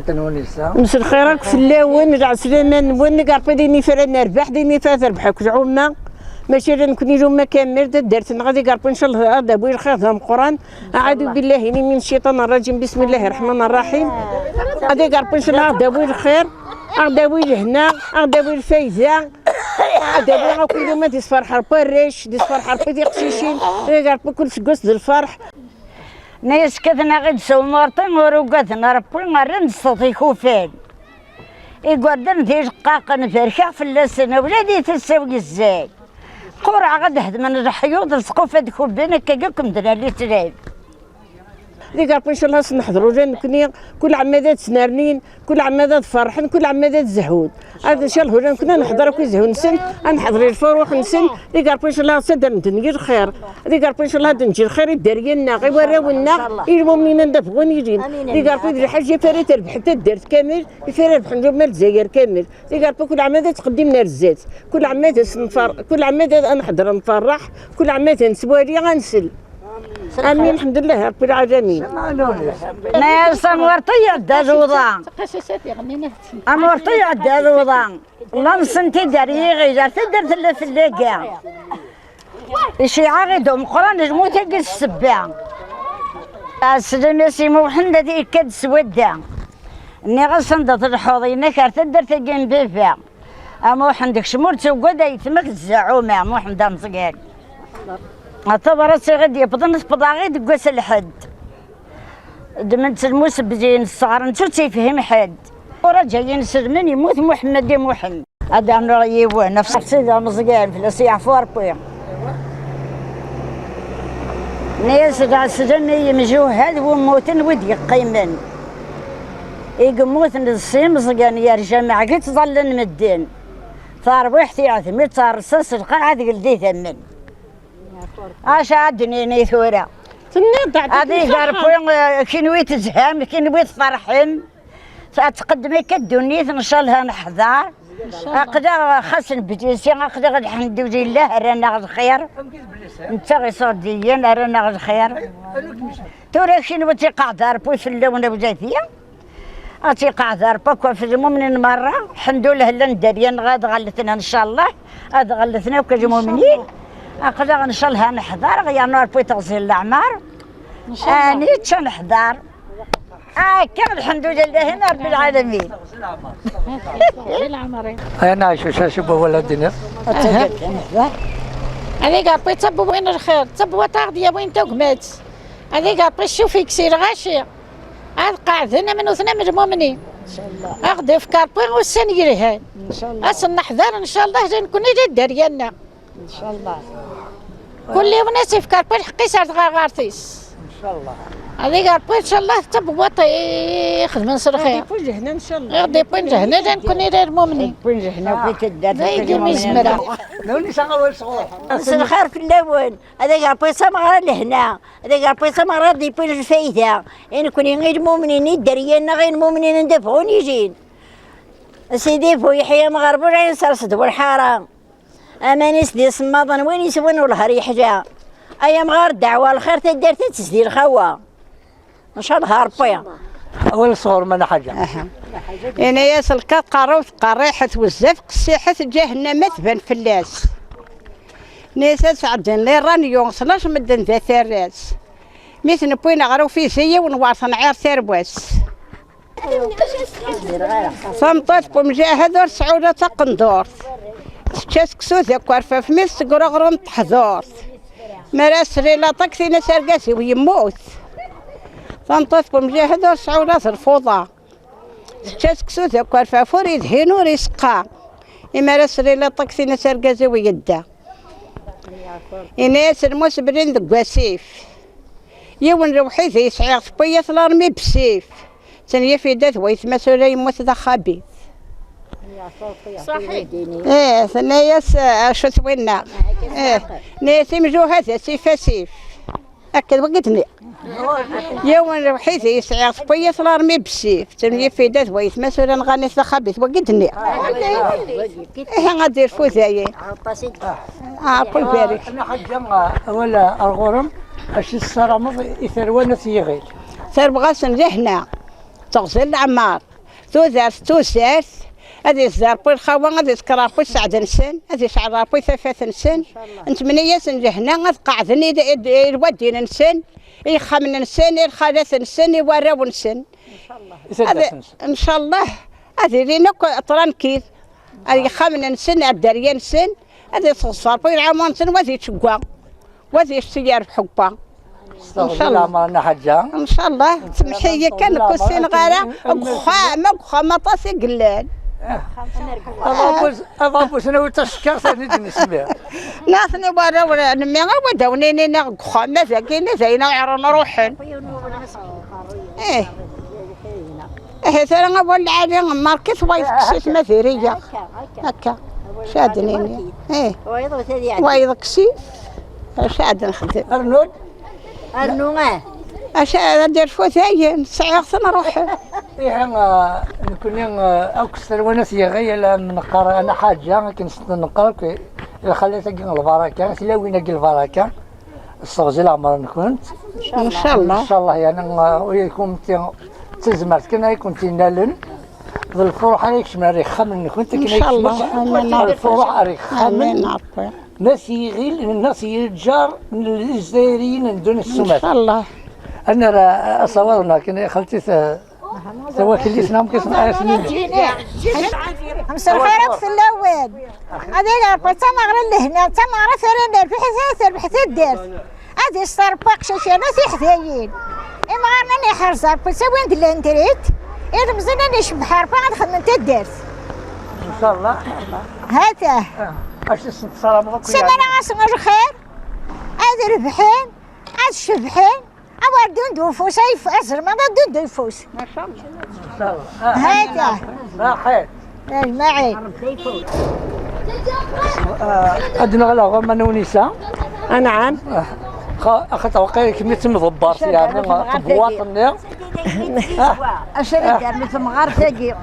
مسا الخيرك في اللاون راه سليمان وين قربي ديني فرا نربح ديني فرا تربح كل عمه ماشي راه نكون يوم كامل دارت غادي قربي ان شاء الله هذا بوي الخير ذا القران اعوذ بالله من الشيطان الرجيم بسم الله الرحمن الرحيم غادي قربي ان شاء الله هذا بوي الخير هذا بوي الهنا هذا بوي الفايزه هذا بوي كل يوم تيصفر حرب الريش تيصفر حرب دي قشيشين قربي كل شكوس الفرح ناس كذا غير سومرتين وروقتنا ربي غير نصطي خوفان يقعدن في قاقن فرخه في اللسنه ولادي تسوي ازاي قرعه غد هد من الحيوط السقوفه دخل بينك كاكم درا اللي تلعب اللي قال ان شاء الله سنحضروا جا كني كل عمادات سنارنين كل عمادات فرحن كل عمادات زهود هذا ان شاء الله كنا نحضر كل زهود نسن نحضر الفروح نسن اللي قال ان شاء الله سد ندير الخير اللي قال ان شاء الله نجي الخير يدارينا غير وراونا المؤمنين ندفغون يجين اللي قال في الحاجه فريت ربح حتى دارت كامل فريت ربح نجوم الجزائر كامل اللي قال كل عمادات تقدمنا الزيت كل عمادات كل عمادات نحضر نفرح كل عمادات نسوالي غنسل امين الحمد لله رب العالمين. ناس امورتي عدا الوضع امورتي عدا الوضع والله نسنتي داري غير درت لا في اللاكاع الشيعة غيدهم قران الموت كاع السباع السلام سيمو حنا ديك كاد سودا اني غصندت الحوضينا كارت درت كاين بيفا اما حندك شمور توقد يتمك الزعومه مو حمدا مزقال اعتبرت غادي بدن بضاغي دكاس الحد دمنت الموس بزين الصغار نتو تيفهم حد ورا جايين سلمان يموت محمد محمد هذا رايي نفس سيدة مزقان فلاسي يعفو ربي ناس تاع السجن يمجوهد وموتن ودي قيمن يقموت السيم مزقان يا رجال ما عقلت ظل مدين صار وحدي عثمي صار رصاص القاعد قلدي ثمن اش عدني نيثورا هذه قربوا كنويت زهام كنويت فرحين فتقدمي كدوني ان شاء الله نحضر اقدر خاصن بجيسي اقدر الحمد لله رانا الخير انت غير صديا رانا الخير تورا شنو تيقعد ربي في اللون بجاتيه تيقعد ربي في المؤمنين مره الحمد لله لا نداريان غاد غلتنا ان شاء الله غاد غلتنا كمؤمنين اقدر ان شاء الله نحضر غير نور بي تغسيل الاعمار اني تنحضر كان الحمد لله هنا رب العالمين انا عايش شبه ولدنا هذيك ربي تصب وين الخير تصب وتاخدي وين توقمات هذيك ربي شوفي كسير غاشي هاد قاعد هنا من وثنا من المؤمنين ان شاء الله اخذ في كاربي والسن يرهان ان شاء الله اصل نحضر ان شاء الله نكون داريانا ان شاء الله كل يوم ناس في كاربي حقي صارت غارتيس ان شاء الله هذيك ربي ان شاء الله تب وطي خدمه نصر خير غادي هنا ان شاء الله غادي هنا نكون المؤمنين هنا وفي تدار ذاك مزمره نولي شغل صغور مسا الخير في اللون هذاك ربي سمغرا لهنا هذاك ربي سمغرا دي بين الفايده يعني كوني غير المؤمنين يدرينا غير المؤمنين ندفعون يجين سيدي فو يحيى مغرب ولا سرسد والحرام امانيس دي صماضن وين يسوون والهري حاجه ايام غير الدعوه الخير تدار تسدي الخوا ان شاء الله ربي اول صغور من حاجه انا ياس الكات قروت قريحه والزفق سيحه جهنم تبان فلاس ناس عدن لي راني يوصلاش مدن ذات الراس مثل بوين غرو في سيه ونواصل عير ثربوس صمتت بمجاهد سعودة قندور تشسكسو ذاك ورفاف مس قرغرم تحضور مراسري لا طكسي نسرقاسي ويموت صمتت بمجاهد سعودة الفوضى تشسكسو ذاك ورفاف وريد هينو ريسقا مراسري لا طكسي نسرقاسي ويدا إناس المسبرين ذك واسيف يون روحي ذي يسعير طبية الارمي بسيف ثانية في دات ويتمثل يموت ذا خبيث صحيح ايه ثانية شو سوينا ناسي مجوهة سيف سيف أكد وقتني يوم روحي ذي يسعير طبية الارمي بسيف ثانية في دات ويتمثل غني ذا خبيث وقتني ايه غادي الفوزاية عطي بارك انا حجة ولا الغرم اش الصرامض يثرونا ثيغيل ثرب غاسن لهنا تغزل العمار توزارت هذه الزربي الخوان هذه سكرابي سعد نسن هذه شعرابي ثفاث نسن نتمنى جهنا غاد قعدني الودين نسن يخمن نسن الخالث نسن يوراو نسن ان شاء الله هذه لينا طرانكيد هذه خمن نسن الدريه نسن هذه صربي العمار نسن وذي تشقا وذي السيار بحبا ان شاء الله عمرنا حجه ان شاء الله تمحيه كان كسين غاره بخا ما طاسي قلال أضرب سنة وتشكر سنة نسمع ناثني ولا نمي ودوني نينا خامة زكينا زينا عرنا روحن إيه ترى نقول عادي ماركت وايد كسيت مثيرية هكا شادنيني إيه وايد كسيت شاد نخدم أرنوغه أشاد ندير فوتاين ساعة خصنا نروح إيه نكون أكثر ونسي غير من قرا أنا حاجة كنت نقرا إذا خليت أجي البركة تلاوينا أجي البركة استغزل عمر نكون إن شاء الله إن شاء الله يعني ويكون تزمرت كنا يكون تنالن الفرح عليك شمال خمن كنت إن شاء الله الفرح عليك خمن آمين ناس يغيل الناس يجار من الجزائريين من دون السمات إن شاء الله أنا أصورنا كنا خلتي سواك اللي سنام كسمع سنين مساء الخير في الاول هذه تمغر اللي هنا تمغر ثرنا في حساسر بحث الدرس هذه ستارباك شاشة ناس يحذايين إما غارنا نحرزر بسوين دلانتريت إذا مزلنا نشب حرفا خدمت الدرس إن شاء الله هاته أش السلام سمعنا عاصمة الخير هذا ربحين هذا الشبحين أول دون دوفوس أي أزر ما دون دوفوس ما شاء الله هاته راحت معي أدنى غلا غما نونيسا نعم أخذت وقيل كمية مضبار يعني طبوات أشري دار مثل مغار تجي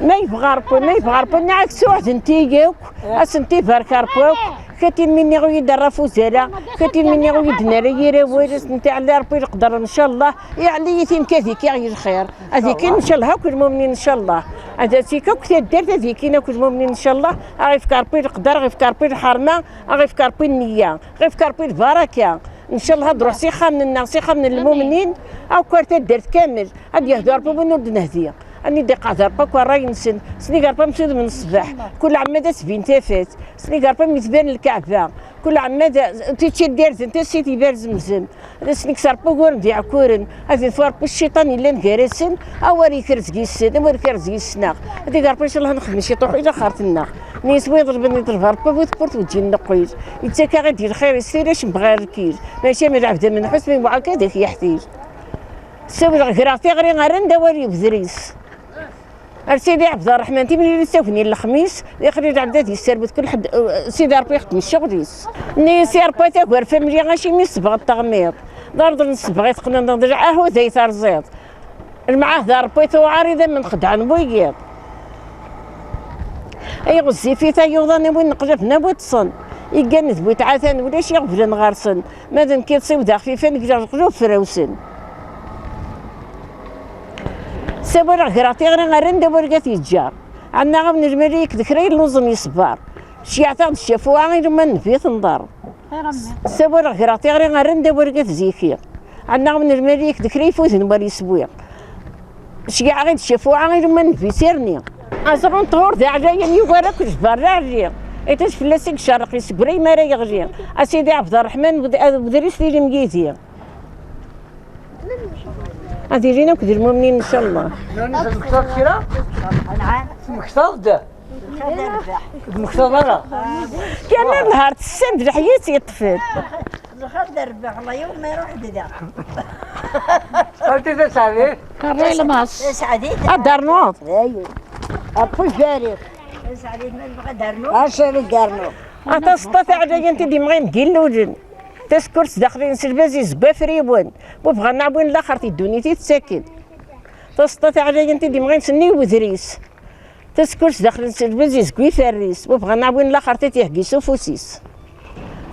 ما يبغاربو نعكس واحد نتيجوك أسنتي فاركاربوك كاتين مني غو يدرفو زالا كاتين مني غو يدنارا يراويرس نتاع اللي ربي يقدر ان شاء الله يعني يتيم كذيك يعي الخير هذيك ان شاء الله هاك المؤمنين ان شاء الله هذا تيكا كنت دارت هذيك هاك المؤمنين ان شاء الله غيفكر بي القدر غيفكر بي الحرمه غيفكر بي النيه غيفكر بي البركه ان شاء الله هضروا سيخه من الناس سيخه من المؤمنين او كارتا دارت كامل غادي يهدر بو بنود نهديه اني دي قادر باك راي نسن سني قربا مسود من الصباح كل عماده سبين تافات سني قربا متبان الكعبه كل عماده تيتشي دارت انت سيتي بارز مزن سني كسر بوغور ديع كورن هذه فار الشيطان اللي نكرسن اوري كرزقي السن اوري كرزقي السناق هذه قربا ان شاء الله نخدم شي طروح الى خارتنا نيس ويضربني ضرب ربا وتبورت وتجي نقيت يتاكا غادي الخير يسيرش بغير الكيل ماشي من عبد من حسن معاك هذاك يحتيج سوي غيراتي غير غير ندوري بذريس سيدي عبد الرحمن تيمني اللي ساوفني الخميس يخرج عبداتي السربت كل حد سيدي ربي يخدم الشغليس ني سي ربي تاكل فاملي غاشي ميسبغ التغميض ضرب نسبغ يتقنا نرجع هو زي ترزيط المعاه دار ربي تو عارضه من خدعه بويقيض اي غزي في تايوضاني وين نقلب نبوت صن يقنت بويت عاثان ولا شي غفلن غارسن مادام كيتصيب دا خفيفه نقدر نقلوب فراوسن سبر غراتي غير ندور يتجار عندنا غير من المليك ذكري اللوزم يصبر شي يعتقد الشافوعه غير ما نفيت نضرب سبر غراتي غير ندور زيكي عندنا من المليك ذكري يفوت نبر يسبوع شي غير الشافوعه غير ما نفيت سيرني ازرون طهور ذا عجايا يوراك جبر راجي ايتاش فلاسك شرقي سبري ما راي غري اسيدي عبد الرحمن بدريس لي مقيتي هذه لينا كدير المؤمنين ان شاء الله. مكتوب كذا؟ نعم. مكتوب ده. مكتوب أنا. كان نهار السند لحياتي يطفل. دخل دربه الله يوم ما يروح ددا. أنت ذا سعيد؟ كاري الماس. سعيد. الدرنوط. أيوه. أبو فارغ. سعيد ما يبغى درنوط. أشري درنوط. أتستطيع أنت ديما نقلوجن. تسكرت داخلين سلبازي زبا فريبون وبغى نعبون الاخر تيدوني تيتساكن تستطيع انت ديما نسني وذريس تسكرت داخلين سلبازي زكوي فريس وبغى نعبون الاخر تيحكي سوفوسيس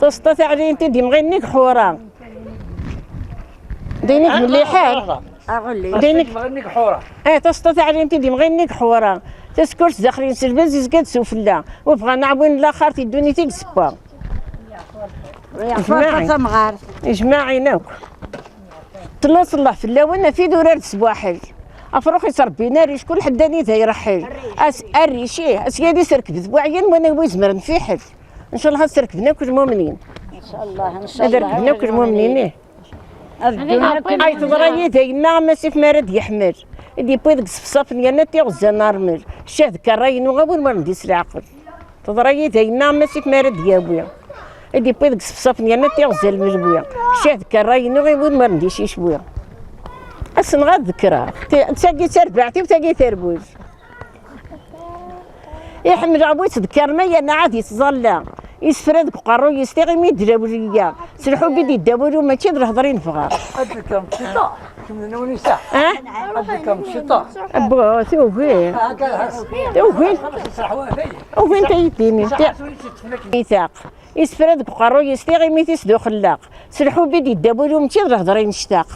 تستطيع انت ديما نيك حورا دينيك من اللي حال دينك غنيك حوره تستطيع ان انت ديما غير حوره تسكرت داخلين سرباز يسكت سفلا وبغى نعبون الاخر تدوني تيكسبا اجماعي ناك تلاص الله في اللون في دورار سباحل افروخي تربينا ريش كل حداني تيرحل الريشيه اسيادي سركب ذبوعين وانا ويزمر نفيحل ان شاء الله سركبنا كل مؤمنين ان شاء الله ان شاء الله ركبنا كل مؤمنين اي تضري دينا ماشي في مرد يحمر اللي بيدك صفصف نيانا تيغزا نارمل شاد كراين وغابون ما نديس العقل تضري دينا ماشي في مرد يابويا اللي بيدك صفصف نيانا تيغزا المجبويا شاد كراين وغابون ما نديش يشبويا أصلا غاد ذكرى تلاقي تربعتي وتلاقي تربوز يحمل عبوي تذكر ما انا عاد يتظلى يسفرد قرو يستغي مي درابوليا سلحوا بدي دابولو ما تيدر هضرين فغار ادكم شطا كملنا ونساء ادكم شطا ابو توفين وين تيديني ميثاق يسفرد قرو يستغي مي تسدو خلاق سلحوا بدي دابولو ما تيدر هضرين اشتاق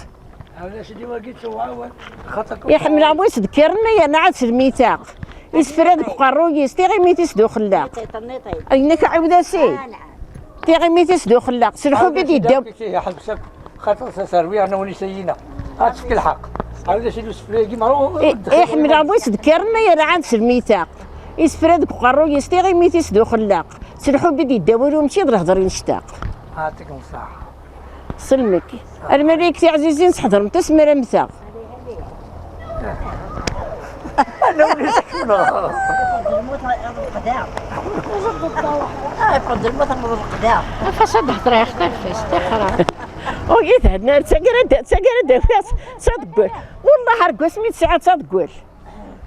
يحمل عبوي تذكر ما انا عاد الميثاق يسفرد قرو يستغي مي تسدو خلاق اينك عاود سي تيغي مي تسدو خلاق سلحوا بدي داب حبسك خاطر تسروي انا ونسينا هاتفك الحق عاود شي سفريقي مرو يحمل عبوي تذكر ما انا عاد الميثاق يسفرد قرو يستغي مي تسدو خلاق سلحوا بدي داولو ماشي هضر نشتاق يعطيكم الصحه سلمك الملائكة عزيزين تحضر انت سميرة مثاق انا ولي سكنه يفضل الموت من القدام فسد هضره يختلف استخرى وجيت هنا تسقرد صدق والله هرقوا سميت ساعات صدقول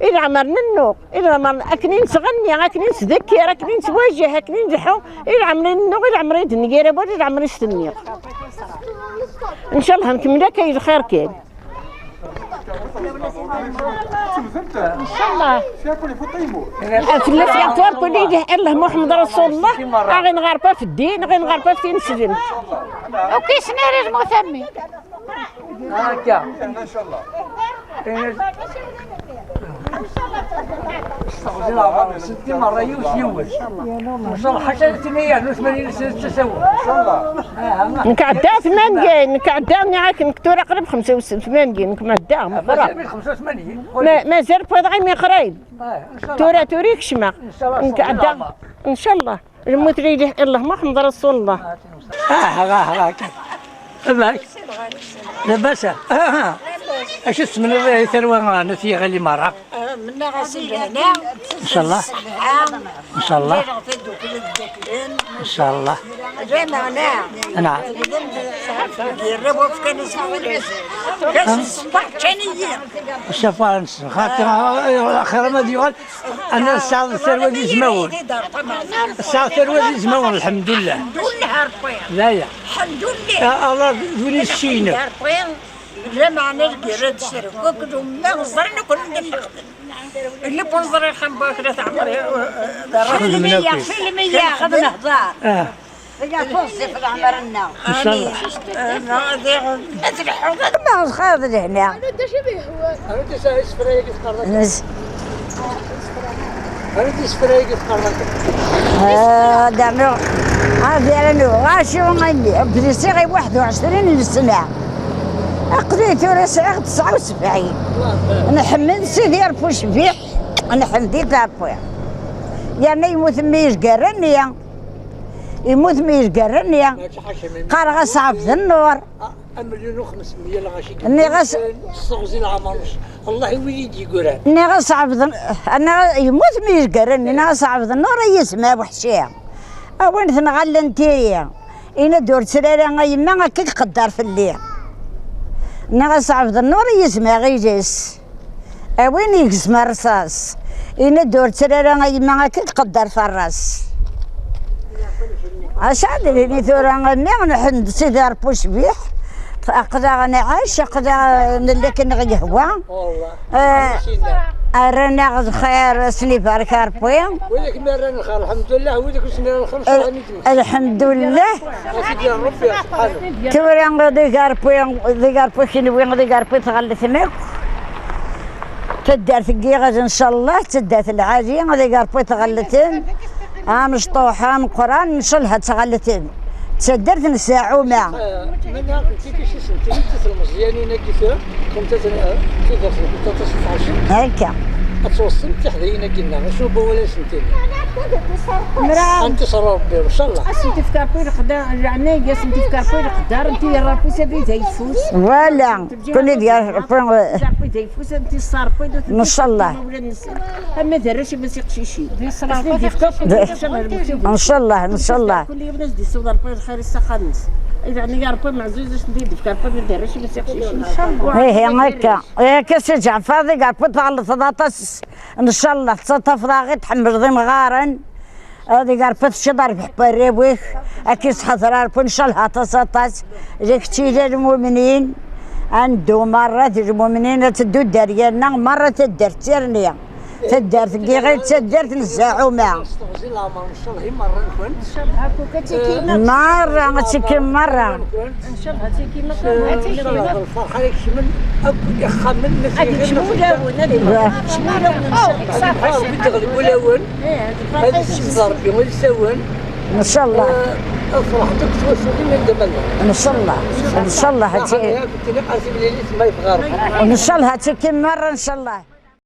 إلا عمرنا النوق إلا عمرنا أكنين تغني أكنين تذكر أكنين تواجه أكنين نجحوا إلا عمرنا النوق إلا عمرنا دنيا ربا إلا عمرنا استنيق إن شاء الله نكمل كاين الخير كاين ان شاء الله فلاس يعتبر كل يجي الله محمد رسول الله غير نغربا في الدين غير نغربا في نسجن وكيس نار المثمي هكا ان شاء الله ستي مرة يوز ان شاء الله حتى ثنيا 80 سنة تسوى ان شاء الله نكعدا 8 نكعدا معاك نكتور قرب 85 نكعدا مازال 85 مازال فاض غير قريب توريك شمع نكعدا ان شاء الله الموت ريده الله محمد رسول الله هاكا باك لاباس اش اسم ثروه نسي غالي مرة منا غسيل هنا ان شاء الله ان شاء الله ان شاء الله جينا نعم يربوا في كنيسة كاس الصباح كانية الشفاء خاطر اخر ما ديال انا الساعه الثروه دي زمون الساعه الثروه دي زمون الحمد لله الحمد لله ربي لا يا الحمد لله الله دوني الشينه جمعنا القرد الشرف وكلوا ما غزرنا كلنا نخدم اللي بنظر الحين باكرة تعمري سلمية خذنا هزار يا توصف العمرنا ان شاء الله ما خاض هنا انت سفريق تقرر انت سفريق تقرر دعنا هذا انا غاشي وغني بديتي غير 21 سنة قضيت راسي 79 نحمد سيدي ربو شبيح نحمدي تابويا يعني يموت ميش قرنيا يموت ميش قرنيا قال غصعب في النور 1,500,000 لغاشي اني غص الصغزي العمر الله يوليدي قران اني غصعب انا يموت ميش قرني انا غصعب في النور يسمع وحشيه وين تنغل انتيا انا دور سريره يما كيك قدر في الليل نغصعب النور يسمع غيجس وين يقسم الرصاص إنا دور ترى يما كيك قدر في الراس أسعد لي ثورة غني نحن سيدي ربو شبيح قدا غنعيش قدا لكن غيهوا والله رانا غد خير سني بارك ربي. وذاك ما رانا الخير الحمد لله، وذاك سني الخير راني الحمد لله. اسيدي ربي سبحانه. توري غادي ربي كنوي غادي ربي تغلث ماك. تدار ثقيغة ان شاء الله، تدات العاجية غادي ربي تغلثن. مشطوحة من قران نشلها تغلثن. تسدرت نساعو مع. من كنتي شي سنتين مزيانين هكا فيها، كنت هكا. توصل تحضينا قلنا شنو بولا سنتين. انت صار ربي ان شاء الله. اسنتي في كاربوي قدار يعني يا سنتي في كاربوي قدار انت يا ربي سبي تيفوس. فوالا كل ديال ربي تيفوس انت صار بيدو. ان شاء الله. اما دراشي ما سيقشي شي. ان شاء الله ان شاء الله. كل يوم ناس دي سودا ربي الخير يسخنس. يعني يا ربي معزوز ندير في كاربوي ما دراشي ما سيقشي شي ان شاء الله. هي هكا هكا سي جعفر ذي قال بطل 13 ان شاء الله تصطف غير تحمل ضيم غارن. هذه قال فتشدر بحباري بويك اكيد حضرار ان شاء الله تصطات جيك تيجي المؤمنين عنده مرة المؤمنين تدو داريالنا مرة تدار تيرنيا تدار غير تدار تنزاعو معا مرة تيكي مرة ان شاء الله تيكي ما الفرحة لك شمن أبو يخمن هذيك شمولون هذيك تغلب ولون هذا الشيء ربي هو يسوون ان شاء الله. فرحتك توصلي من دمنا ان شاء الله ان شاء الله كنت نقرا في الليل ما يبغى ان شاء الله تيكي مرة ان شاء الله.